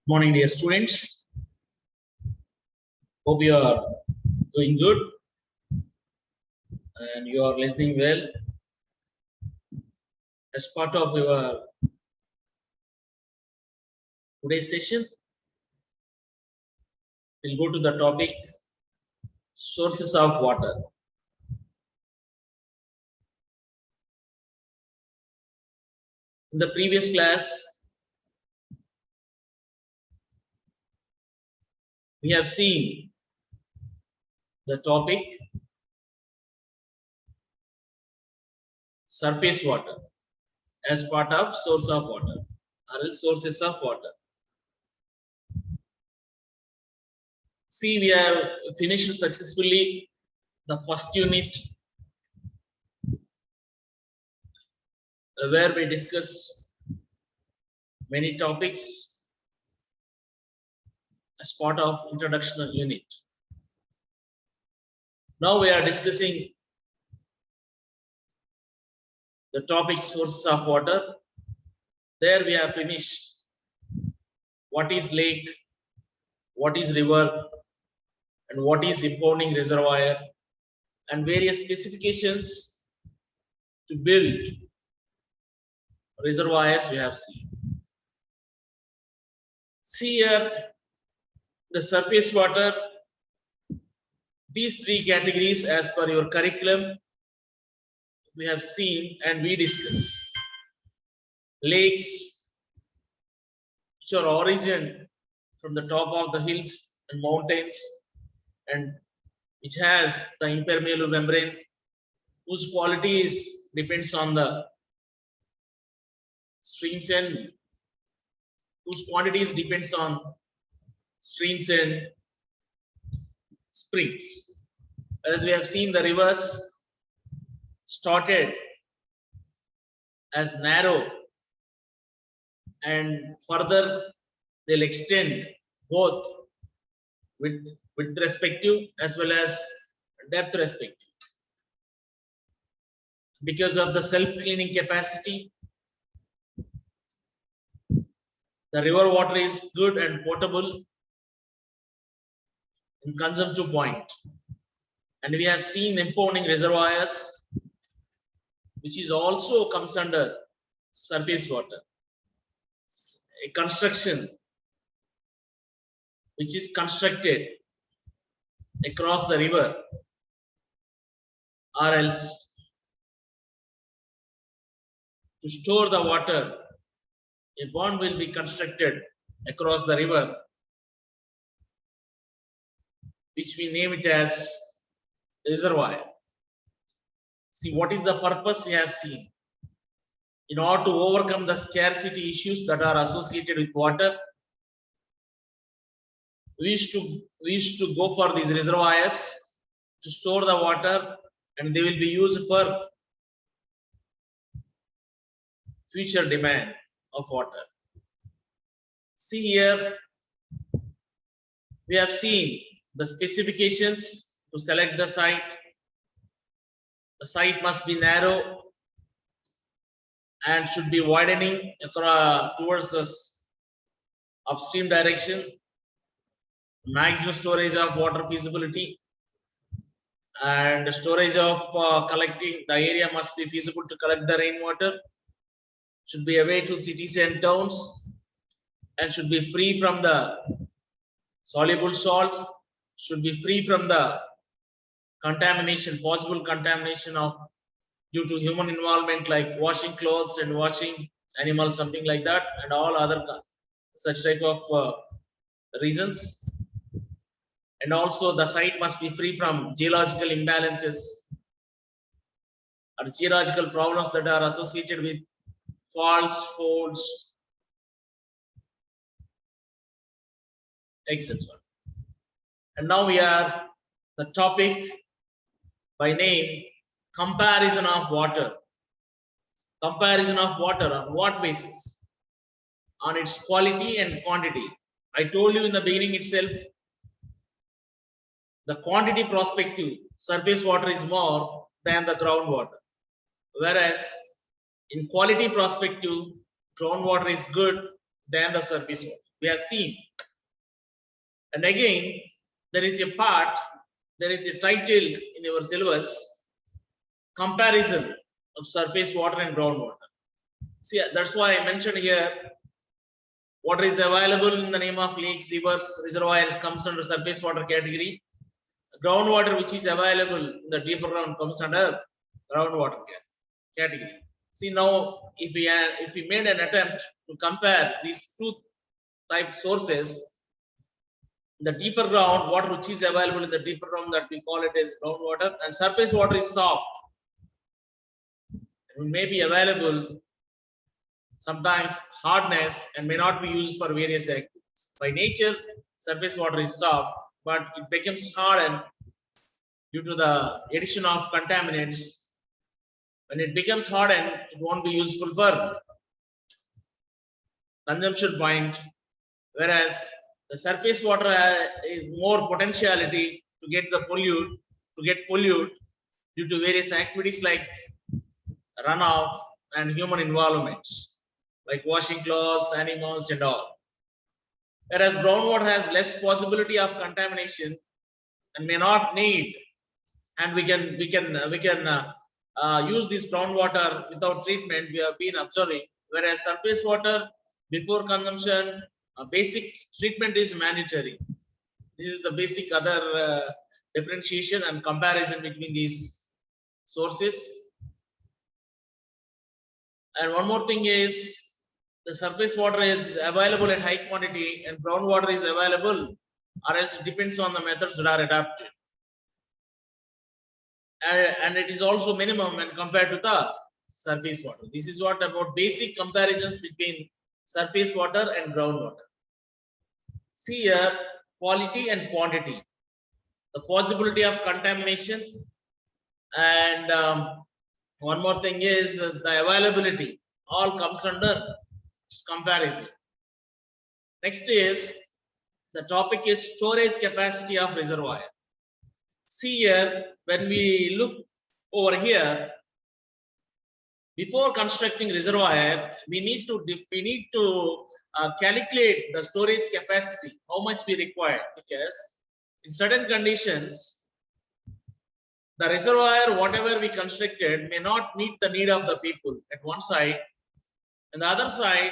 Morning, dear students. Hope you are doing good and you are listening well. As part of your today's session, we'll go to the topic sources of water. In the previous class, we have seen the topic surface water as part of source of water or else sources of water. See, we have finished successfully the first unit where we discussed many topics as part of introduction unit. Now we are discussing the topic sources of water. There we have finished what is lake, what is river, and what is impounding reservoir, and various specifications to build reservoirs we have seen. See here, the surface water, these three categories as per your curriculum, we have seen and we discussed. Lakes, which are origin from the top of the hills and mountains, and which has the impermeable membrane, whose quality depends on the streams and whose quantities depends on streams and springs. Whereas we have seen the rivers started as narrow and further they'll extend both with respective as well as depth respective. Because of the self-cleaning capacity, the river water is good and potable in consumptive point. And we have seen impounding reservoirs, which is also comes under surface water. A construction which is constructed across the river, or else to store the water, if one will be constructed across the river, which we name it as reservoir. See, what is the purpose we have seen? In order to overcome the scarcity issues that are associated with water, we used to go for these reservoirs to store the water, and they will be used for future demand of water. See here, we have seen the specifications to select the site. The site must be narrow and should be widening across towards the upstream direction. Maximum storage of water feasibility and storage of collecting, the area must be feasible to collect the rainwater, should be away to cities and towns, and should be free from the soluble salts, should be free from the contamination, possible contamination of due to human involvement, like washing clothes and washing animals, something like that, and all other such type of reasons. And also the site must be free from geological imbalances or geological problems that are associated with faults, folds, etc. And now we are the topic by name comparison of water. Comparison of water on what basis? On its quality and quantity. I told you in the beginning itself, the quantity perspective, surface water is more than the groundwater. Whereas in quality perspective, groundwater is good than the surface water. we have seen. And again, there is a part, there is a title in your syllabus, comparison of surface water and groundwater. See, that's why I mentioned here, water is available in the name of lakes, rivers, reservoirs comes under surface water category. Groundwater which is available in the deeper ground comes under groundwater category. See, now if we made an attempt to compare these two type sources, the deeper ground water which is available in the deeper ground, that we call it as groundwater, and surface water is soft. It may be available sometimes hardness and may not be used for various activities. By nature, surface water is soft, but it becomes hardened due to the addition of contaminants. When it becomes hardened, it won't be useful for consumption point, whereas the surface water is more potentiality to get pollute due to various activities like runoff and human involvements, like washing clothes, animals, and all. Whereas groundwater has less possibility of contamination and may not need, and we can use this groundwater without treatment. We have been observing. Whereas surface water before consumption, basic treatment is mandatory. This is the basic other differentiation and comparison between these sources. And one more thing is, the surface water is available at high quantity and groundwater is available, or else it depends on the methods that are adapted. And it is also minimum when compared to the surface water. This is what about basic comparisons between surface water and groundwater. See here, quality and quantity, the possibility of contamination, and one more thing is the availability, all comes under comparison. Next is, the topic is storage capacity of reservoir. See here, when we look over here, before constructing reservoir, we need to calculate the storage capacity, how much we require, because in certain conditions, the reservoir, whatever we constructed, may not meet the need of the people at one side, and the other side,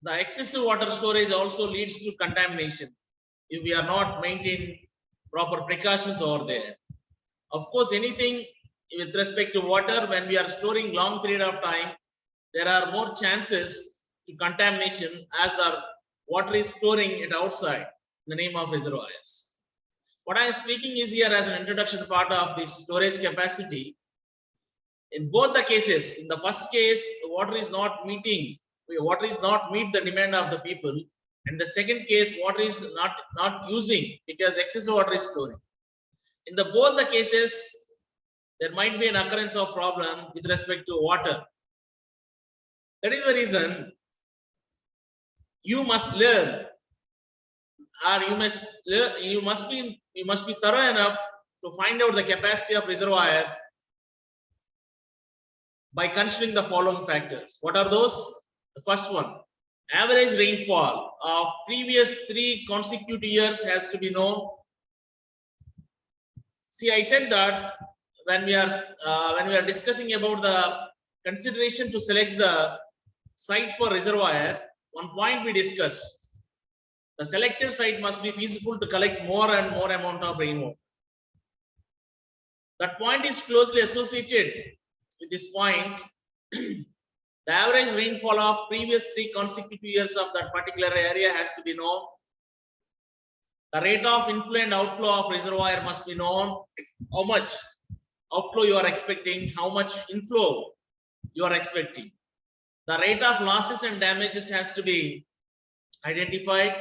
the excessive water storage also leads to contamination if we are not maintaining proper precautions over there. Of course, anything with respect to water, when we are storing long period of time, there are more chances to contamination as the water is storing it outside in the name of reservoirs. What I am speaking is here as an introduction part of this storage capacity. In both the cases, in the first case, the water is not meet the demand of the people. And the second case, water is not using because excessive water is storing. In both the cases, there might be an occurrence of problem with respect to water. That is the reason you must learn, or you must be thorough enough to find out the capacity of reservoir by considering the following factors. What are those? The first one, average rainfall of previous 3 consecutive years has to be known. See, I said that when we are discussing about the consideration to select the site for reservoir, one point we discussed, the selected site must be feasible to collect more and more amount of rainwater. That point is closely associated with this point. The average rainfall of previous 3 consecutive years of that particular area has to be known. The rate of inflow and outflow of reservoir must be known. How much outflow you are expecting, how much inflow you are expecting. The rate of losses and damages has to be identified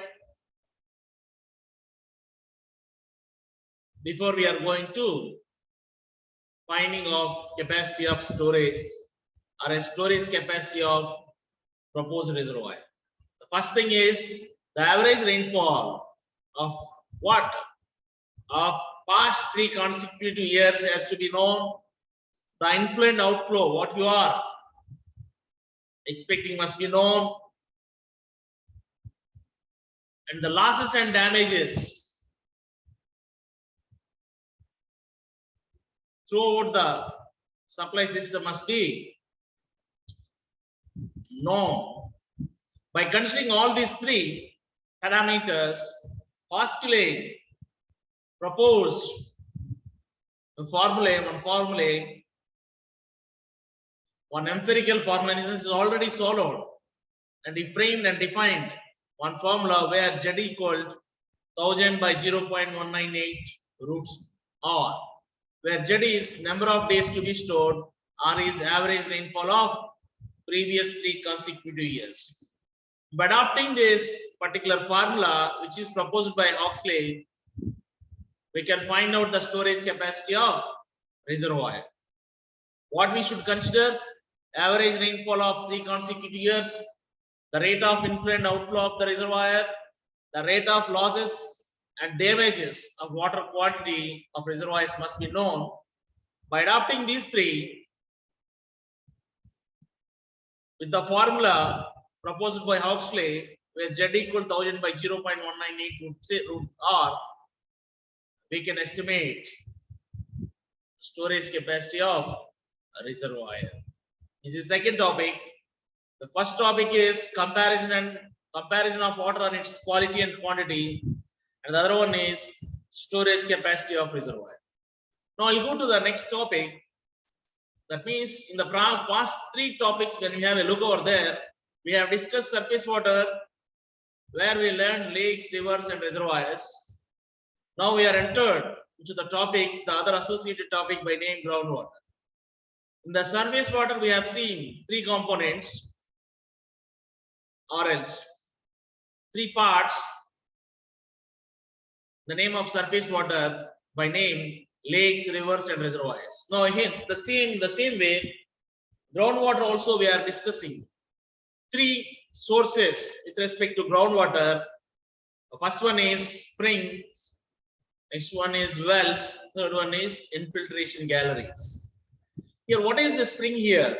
before we are going to finding of capacity of storage or a storage capacity of proposed reservoir. The first thing is the average rainfall of what? Of past 3 consecutive years has to be known. The inflow and outflow, what you are expecting must be known. and the losses and damages throughout the supply system must be known. By considering all these three parameters, Hoskilay proposed one empirical formula is already swallowed, and he framed and defined one formula where Z equaled 1000 by 0.198 roots R, where Z is number of days to be stored, R is average rainfall of previous 3 consecutive years. By adopting this particular formula, which is proposed by Hoskilay, we can find out the storage capacity of reservoir. What we should consider: average rainfall of 3 consecutive years, the rate of inflow and outflow of the reservoir, the rate of losses and damages of water quantity of reservoirs must be known. By adopting these three with the formula proposed by Hoskilay, where Z equal 1000 by 0.198 root R, we can estimate storage capacity of a reservoir. This is the second topic. The first topic is comparison of water and its quality and quantity, and the other one is storage capacity of reservoir. Now I'll go to the next topic. That means in the past 3 topics, when we have a look over there, we have discussed surface water, where we learned lakes, rivers, and reservoirs. Now we are entered into the topic, the other associated topic by name groundwater. In the surface water, we have seen 3 components, or else 3 parts. The name of surface water by name lakes, rivers, and reservoirs. Now hence the same way, groundwater also we are discussing 3 sources with respect to groundwater. The first one is springs, next one is wells, third one is infiltration galleries. Here, what is the spring here?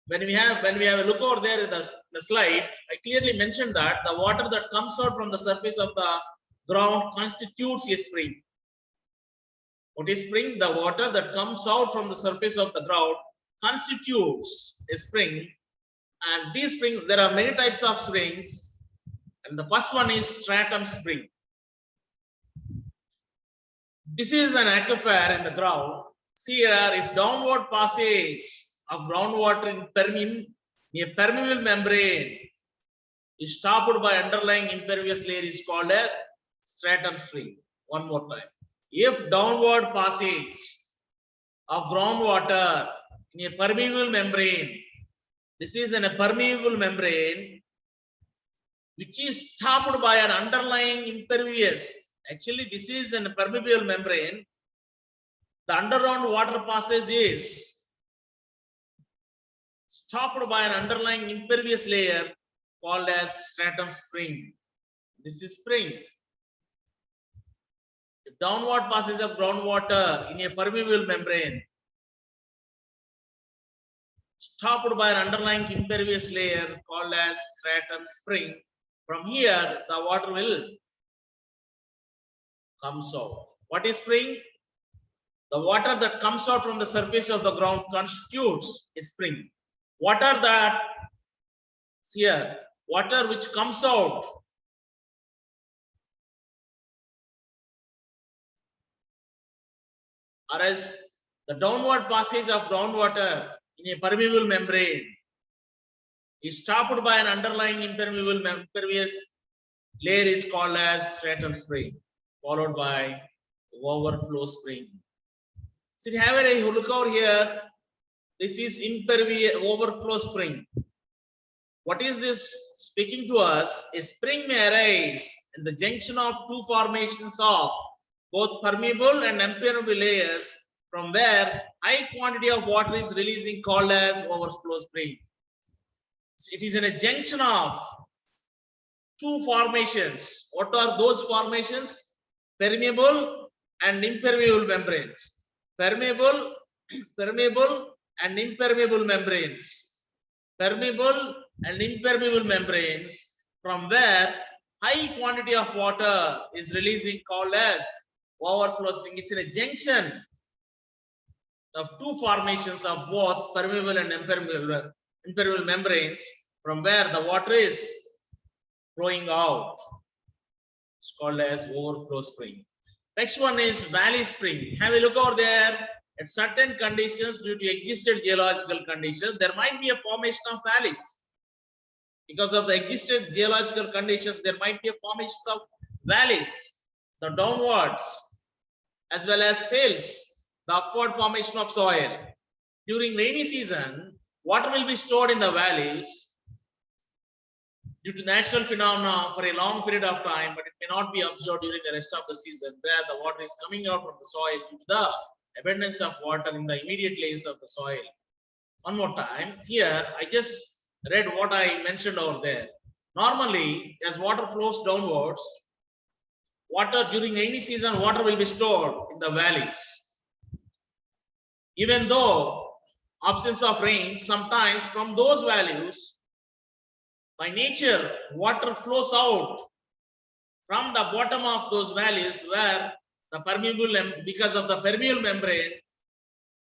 When we have a look over there in the slide, I clearly mentioned that the water that comes out from the surface of the ground constitutes a spring. What is spring? The water that comes out from the surface of the ground constitutes a spring. And these springs, there are many types of springs, and the first one is stratum spring. This is an aquifer in the ground. See here, if downward passage of groundwater in a permeable membrane is stopped by underlying impervious layer, is called as stratum spring. One more time. If downward passage of groundwater in a permeable membrane, this is in a permeable membrane which is stopped by an underlying impervious. Actually, this is a permeable membrane. The underground water passage is stopped by an underlying impervious layer called as stratum spring. This is spring. The downward passage of groundwater in a permeable membrane stopped by an underlying impervious layer called as stratum spring. From here, the water will come out. What is spring? The water that comes out from the surface of the ground constitutes a spring. Water that here, water which comes out or as the downward passage of groundwater in a permeable membrane is stopped by an underlying impervious layer is called as stratum spring, followed by overflow spring. So you have a look over here. This is impervious overflow spring. What is this speaking to us? A spring may arise in the junction of 2 formations of both permeable and impermeable layers, from where high quantity of water is releasing, called as overflow spring. It is in a junction of 2 formations. What are those formations? Permeable and impermeable membranes. Permeable and impermeable membranes. Permeable and impermeable membranes, from where high quantity of water is releasing called as overflow spring. It's in a junction of two formations of both permeable and impermeable membranes from where the water is flowing out. It's called as overflow spring. Next one is valley spring. Have a look over there. At certain conditions, due to existed geological conditions, there might be a formation of valleys. Because of the existed geological conditions, there might be a formation of valleys, the downwards, as well as hills, the upward formation of soil. During rainy season, water will be stored in the valleys due to natural phenomena for a long period of time, but it may not be observed during the rest of the season where the water is coming out from the soil due to the abundance of water in the immediate layers of the soil. One more time, here I just read what I mentioned over there. Normally, as water flows downwards, water during rainy season, water will be stored in the valleys. Even though absence of rain, sometimes from those valleys, by nature, water flows out from the bottom of those valleys where the permeable, because of the permeable membrane,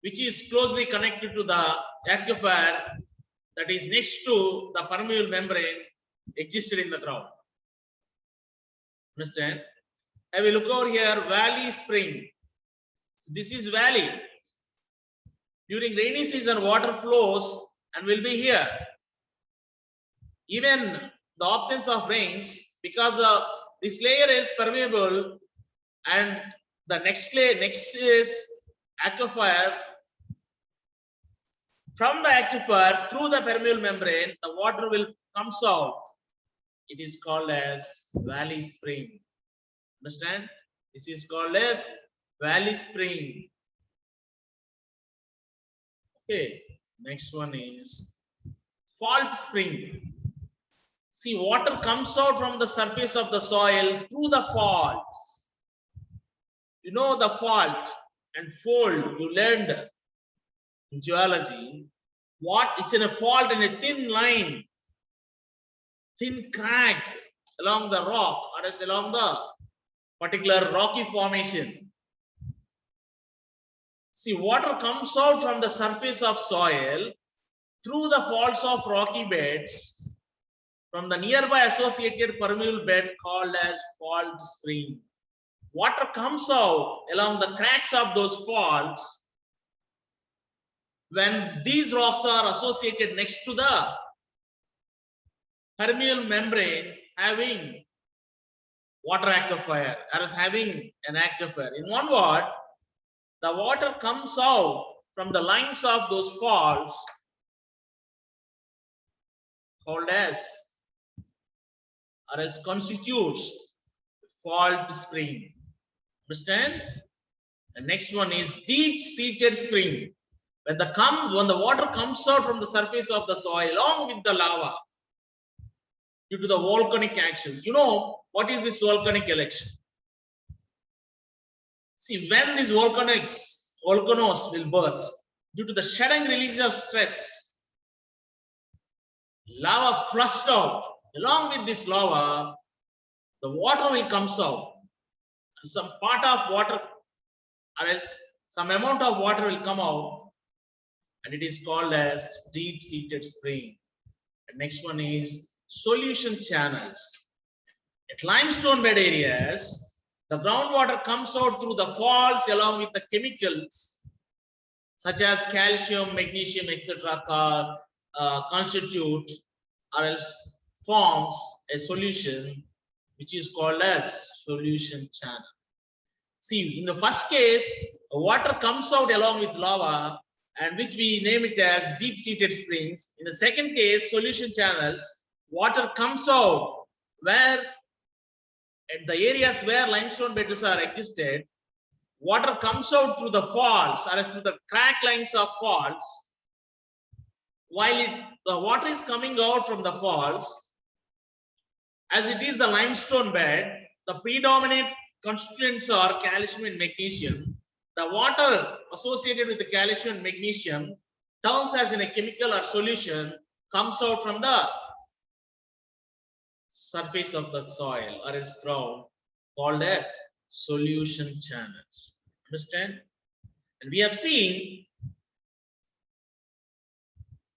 which is closely connected to the aquifer that is next to the permeable membrane existed in the ground. Understand? Have a look over here, valley spring. So this is valley. During rainy season, water flows and will be here. Even the absence of rains, because this layer is permeable and the next layer next is aquifer. From the aquifer through the permeable membrane, the water will comes out. It is called as valley spring. Understand? This is called as valley spring. Okay, next one is fault spring. See, water comes out from the surface of the soil through the faults. You know the fault and fold you learned in geology. What is in a fault in a thin line, thin crack along the rock or as along the particular rocky formation. See, water comes out from the surface of soil through the faults of rocky beds from the nearby associated permeable bed called as fault spring. Water comes out along the cracks of those faults when these rocks are associated next to the permeable membrane having water aquifer or is having an aquifer. In one word, the water comes out from the lines of those faults called as or as constitutes fault spring. Understand? The next one is deep-seated spring. When the water comes out from the surface of the soil along with the lava due to the volcanic actions. You know what is this volcanic action? See, when these volcanoes will burst due to the sudden release of stress, lava flushed out. Along with this lava, the water will comes out. Some part of water or else some amount of water will come out, and it is called as deep-seated spring. The next one is solution channels. At limestone bed areas, the groundwater comes out through the faults along with the chemicals such as calcium, magnesium, etc. Constitute or else forms a solution which is called as solution channel. See, in the first case, water comes out along with lava and which we name it as deep-seated springs. In the second case, solution channels, water comes out where at the areas where limestone beds are existed, water comes out through the faults or as through the crack lines of faults. While the water is coming out from the faults, as it is the limestone bed, the predominant constituents are calcium and magnesium. The water associated with the calcium and magnesium turns as in a chemical or solution, comes out from the surface of the soil or its ground called as solution channels. Understand? And we have seen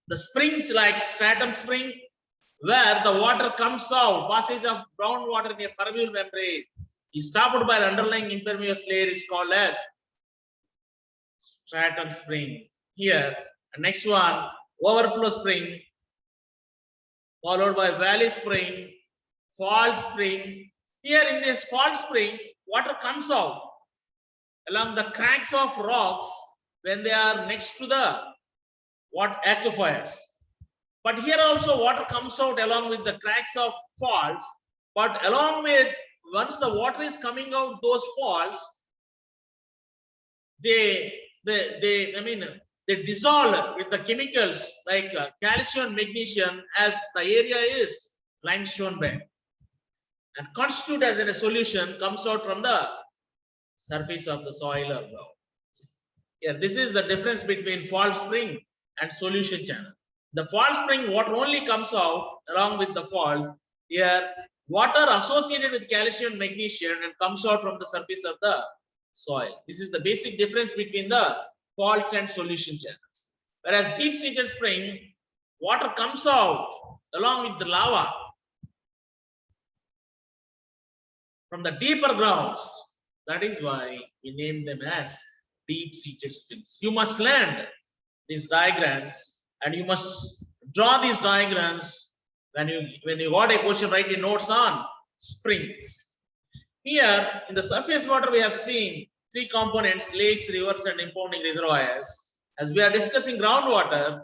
the springs like stratum spring, where the water comes out, passage of groundwater in a permeable membrane is stopped by the underlying impervious layer is called as stratum spring. Here, the next one, overflow spring, followed by valley spring, fault spring. Here in this fault spring, water comes out along the cracks of rocks when they are next to the aquifers. But here also water comes out along with the cracks of faults. But along with, once the water is coming out those faults, they dissolve with the chemicals like calcium and magnesium as the area is limestone bed, and constitute as a solution comes out from the surface of the soil or ground. Here, this is the difference between fault spring and solution channel. The fault spring, water only comes out along with the faults. Here, water associated with calcium and magnesium and comes out from the surface of the soil. This is the basic difference between the faults and solution channels. Whereas deep-seated spring, water comes out along with the lava from the deeper grounds. That is why we name them as deep-seated springs. You must learn these diagrams and you must draw these diagrams when you got a question, write your notes on springs. Here in the surface water, we have seen three components: lakes, rivers, and impounding reservoirs. As we are discussing groundwater,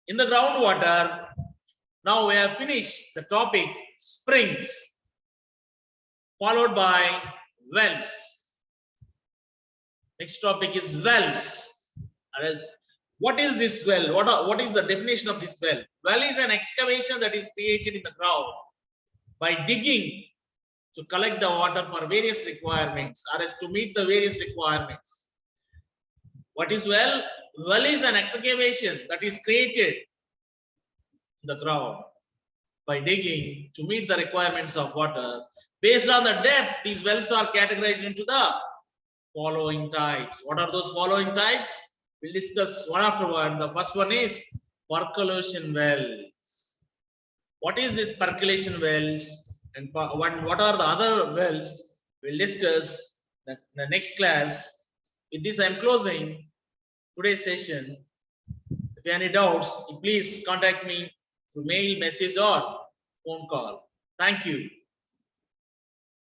in the groundwater, now we have finished the topic springs, followed by wells. Next topic is wells. What is this well? What is the definition of this well? Well is an excavation that is created in the ground by digging to collect the water for various requirements, or as to meet the various requirements. What is well? Well is an excavation that is created in the ground by digging to meet the requirements of water. Based on the depth, these wells are categorized into the following types. What are those following types? We'll discuss one after one. The first one is percolation wells. What is this percolation wells? And what are the other wells? We'll discuss in the next class. With this, I'm closing today's session. If you have any doubts, please contact me through mail, message, or phone call. Thank you.